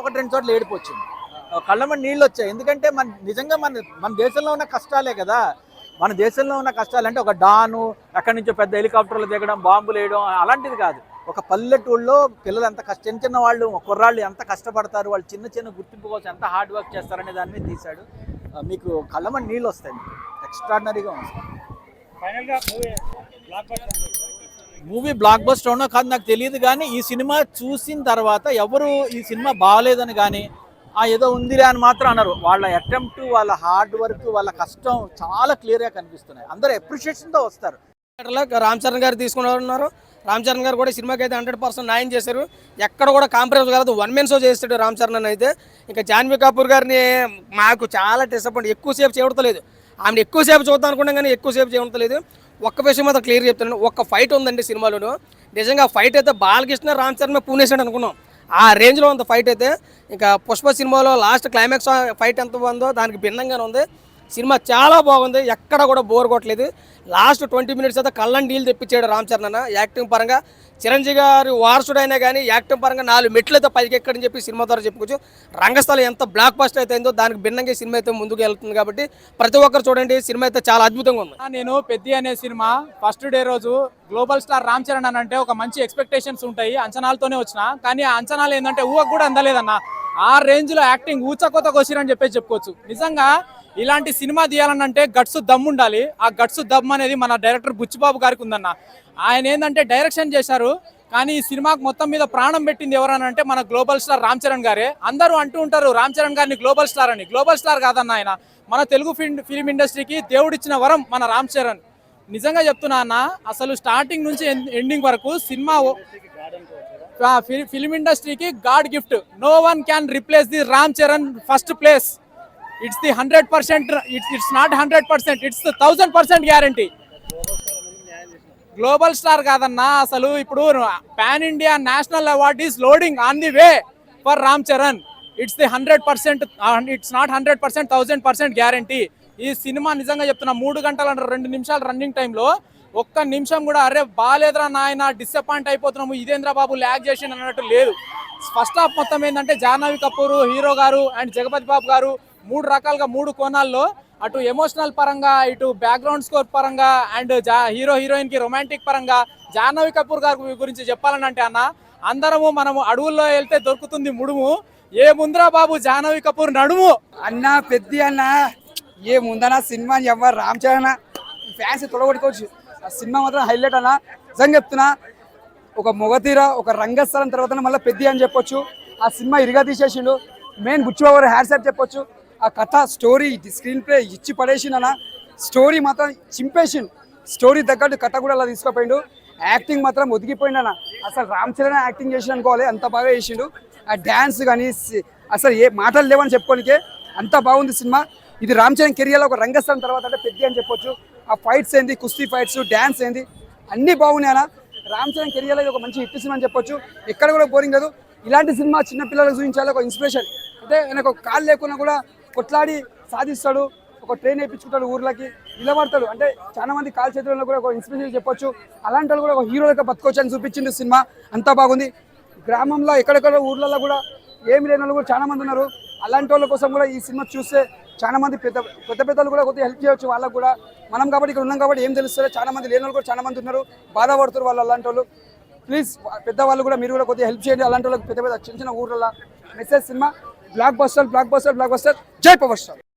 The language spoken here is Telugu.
ఒకటి రెండు చోట్ల ఏడుపు వచ్చింది, కళ్ళమని నీళ్ళు వచ్చాయి. ఎందుకంటే నిజంగా మన దేశంలో ఉన్న కష్టాలే కదా, మన దేశంలో ఉన్న కష్టాలు అంటే ఒక డాను ఎక్కడి నుంచో పెద్ద హెలికాప్టర్లు దిగడం, బాంబులు వేయడం అలాంటిది కాదు. ఒక పల్లెటూళ్ళలో పిల్లలు ఎంత చిన్న చిన్న వాళ్ళు కుర్రాళ్ళు ఎంత కష్టపడతారు, వాళ్ళు చిన్న చిన్న గుర్తింపు కోసం ఎంత హార్డ్ వర్క్ చేస్తారనే దాని మీద తీశాడు. మీకు కళ్ళమని నీళ్ళు వస్తాయి, ఎక్స్ట్రాడినరీగా ఉంది. మూవీ బ్లాక్ బస్టర్ అవునో కాదు నాకు తెలియదు, కానీ ఈ సినిమా చూసిన తర్వాత ఎవరు ఈ సినిమా బాగాలేదని కానీ ఏదో ఉందిలే అని మాత్రం అన్నారు. వాళ్ళ అటెంప్ట్, వాళ్ళ హార్డ్ వర్క్, వాళ్ళ కష్టం చాలా క్లియర్గా కనిపిస్తున్నాయి. అందరూ అప్రిషియేషన్తో వస్తారు. రామ్ చరణ్ గారు తీసుకున్నారు. రామ్ చరణ్ గారు కూడా సినిమాకి అయితే 100% న్యాయం చేశారు. ఎక్కడ కూడా కాంప్రమైజ్ కాదు, వన్ మెన్ షో చేస్తాడు రామ్ చరణ్ అయితే. ఇంకా జాన్వీ కపూర్ గారిని మాకు చాలా డిసప్పాయింట్, ఎక్కువసేపు చేయడలేదు. ఆమెను ఎక్కువసేపు చూద్దాం అనుకున్నాం కానీ ఎక్కువసేపు చేయడలేదు. ఒక్క విషయం మాత్రం క్లియర్ చెప్తున్నాను, ఒక్క ఫైట్ ఉందండి సినిమాలోను. నిజంగా ఫైట్ అయితే బాలకృష్ణ రామ్ చరణ్ పూనేసాడు అనుకున్నాం, ఆ రేంజ్లో ఉంది ఫైట్ అయితే. ఇంకా పుష్ప సినిమాలో లాస్ట్ క్లైమాక్స్ ఫైట్ ఎంత ఉందో దానికి భిన్నంగానే ఉంది. సినిమా చాలా బాగుంది, ఎక్కడ కూడా బోర్ కొట్టలేదు. లాస్ట్ 20 minutes అయితే కళ్ళని నీళ్ళు తెప్పించాడు రామ్ చరణ్ అన్న. యాక్టింగ్ పరంగా చిరంజీవి గారి వారసుడైనా కానీ యాక్టింగ్ పరంగా 4 మెట్లు అయితే పైకి ఎక్కడని చెప్పి సినిమా ద్వారా చెప్పుకోవచ్చు. రంగస్థలం ఎంత బ్లాక్ బస్టర్ అయితే అయిందో దానికి భిన్నంగా సినిమా అయితే ముందుకు వెళ్తుంది. కాబట్టి ప్రతి ఒక్కరు చూడండి, సినిమా అయితే చాలా అద్భుతంగా ఉంది. నేను పెద్ది అనే సినిమా ఫస్ట్ డే రోజు గ్లోబల్ స్టార్ రామ్ చరణ్ అని అంటే ఒక మంచి ఎక్స్పెక్టేషన్స్ ఉంటాయి, అంచనాలతోనే వచ్చిన. కానీ ఆ అంచనాలు ఏంటంటే ఊహకు కూడా అందలేదన్న. ఆ రేంజ్లో యాక్టింగ్ ఊచకొత్త కొసిరని చెప్పుకోవచ్చు. నిజంగా ఇలాంటి సినిమా తీయాలనంటే గట్స్ దమ్ ఉండాలి. ఆ గట్స్ దమ్ అనేది మన డైరెక్టర్ బుచ్చిబాబు గారికి ఉందన్న. ఆయన ఏంటంటే డైరెక్షన్ చేశారు, కానీ ఈ సినిమాకు మొత్తం మీద ప్రాణం పెట్టింది ఎవరనంటే మన గ్లోబల్ స్టార్ రామ్ చరణ్ గారే. అందరూ అంటూ ఉంటారు రామ్ చరణ్ గారిని గ్లోబల్ స్టార్ అని. గ్లోబల్ స్టార్ కాదన్న ఆయన, మన తెలుగు ఫిల్మ్ ఇండస్ట్రీకి దేవుడిచ్చిన వరం మన రామ్ చరణ్. నిజంగా చెప్తున్నా అన్న, అసలు స్టార్టింగ్ నుంచి ఎండింగ్ వరకు సినిమా ఫిల్మ్ ఇండస్ట్రీకి god gift. No one can replace the Ram Charan first place. It's the 100%. It's not 100%. It's the 1000% guarantee. Global star కాదన్నా, అసలు ఇప్పుడు pan India national award is loading on the way for Ram Charan. It's the 100%. It's not 100%, 1000% guarantee. ఈ సినిమా నిజంగా చెప్తున్నా 3 గంటల 2 నిమిషాలు రన్నింగ్ టైంలో ఒక్క నిమిషం కూడా అరే బాలేదురా నాయన, డిసప్పాయింట్ అయిపోతున్నాము, ఇదేంద్ర బాబు ల్యాగ్ చేసి అన్నట్టు లేదు. ఫస్ట్ హాఫ్ మొత్తం ఏంటంటే జాహ్నవి కపూర్ హీరో గారు అండ్ జగపతి బాబు గారు 3 రకాలుగా 3 కోణాల్లో, అటు ఎమోషనల్ పరంగా, ఇటు బ్యాక్గ్రౌండ్ స్కోర్ పరంగా, అండ్ హీరో హీరోయిన్ కి రొమాంటిక్ పరంగా. జాహ్నవి కపూర్ గారి గురించి చెప్పాలనంటే అన్న, అందరము మనము అడవుల్లో వెళ్తే దొరుకుతుంది ముడుము, ఏ ముందరా బాబు జాహ్నవి కపూర్ నడుము అన్న. పెద్ది అన్న ఏ ముందన సినిమా ఎవరు రామ్ చరణ్ ఫ్యాన్స్ తొడగొట్టుకోవచ్చు. ఆ సినిమా మాత్రం హైలైట్ అన్న. నిజంగా చెప్తున్నా, ఒక మొగతీర, ఒక రంగస్థలం తర్వాత మళ్ళీ పెద్ది అని చెప్పొచ్చు. ఆ సినిమా ఇరిగా తీసేసిండు. మెయిన్ బుచ్చిబాబు హ్యాట్స్ ఆఫ్ చెప్పొచ్చు. ఆ కథ, స్టోరీ, స్క్రీన్ ప్లే ఇచ్చి పడేసిండన్న. స్టోరీ మాత్రం చింపేసిండు. స్టోరీ తగ్గట్టు కథ కూడా అలా తీసుకుపోయిండు. యాక్టింగ్ మాత్రం ఒదిగిపోయిండన్న. అసలు రామ్ చరణ్ యాక్టింగ్ చేసి అనుకోవాలి, అంత బాగా చేసిండు. ఆ డ్యాన్స్ కానీ అసలు ఏ మాటలు లేవని చెప్పుకోనికే అంత బాగుంది సినిమా. ఇది రామ్ చరణ్ కెరియర్లో ఒక రంగస్థలం తర్వాత అంటే పెద్ద అని చెప్పొచ్చు. ఆ ఫైట్స్ ఏంది, కుస్తీ ఫైట్స్, డ్యాన్స్ ఏంది, అన్నీ బాగున్నాయి అన్న. రామ్ చరణ్ కెరియర్లో ఇది ఒక మంచి హిట్ సినిమా అని చెప్పొచ్చు. ఎక్కడ కూడా బోరింగ్ కాదు. ఇలాంటి సినిమా చిన్నపిల్లలకు చూపించాలి, ఒక ఇన్స్పిరేషన్. అంటే ఆయనకు ఒక కాళ్ళు లేకున్నా కూడా కొట్లాడి సాధిస్తాడు, ఒక ట్రైన్ వేయించుకుంటాడు, ఊర్లకి నిలబడతాడు. అంటే చాలా మంది కాల్ చేతుల్లో కూడా ఒక ఇన్స్పిరేషన్ చెప్పొచ్చు. అలాంటి వాళ్ళు కూడా ఒక హీరో లెక్క బతకొచ్చు అని చూపించింది సినిమా. అంతా బాగుంది. గ్రామంలో ఎక్కడెక్కడ ఊర్లలో కూడా ఏమి లేని వాళ్ళు కూడా చాలా మంది ఉన్నారు. అలాంటి వాళ్ళ కోసం కూడా ఈ సినిమా చూస్తే చాలా మంది పెద్దలు కూడా కొద్దిగా హెల్ప్ చేయవచ్చు వాళ్ళకు కూడా. మనం కాబట్టి ఇక్కడ ఉన్నాం కాబట్టి ఏం తెలుస్తుంది, చాలా మంది లేని వాళ్ళు కూడా చాలా మంది ఉన్నారు, బాధపడుతారు వాళ్ళు. అలాంటి వాళ్ళు ప్లీజ్ పెద్దవాళ్ళు కూడా మీరు కూడా కొద్దిగా హెల్ప్ చేయండి. అలాంటి వాళ్ళకి పెద్ద చిన్న చిన్న ఊర్లలో మెసేజ్ సినిమా బ్లాక్ బస్టర్. జై పవర్ స్టార్.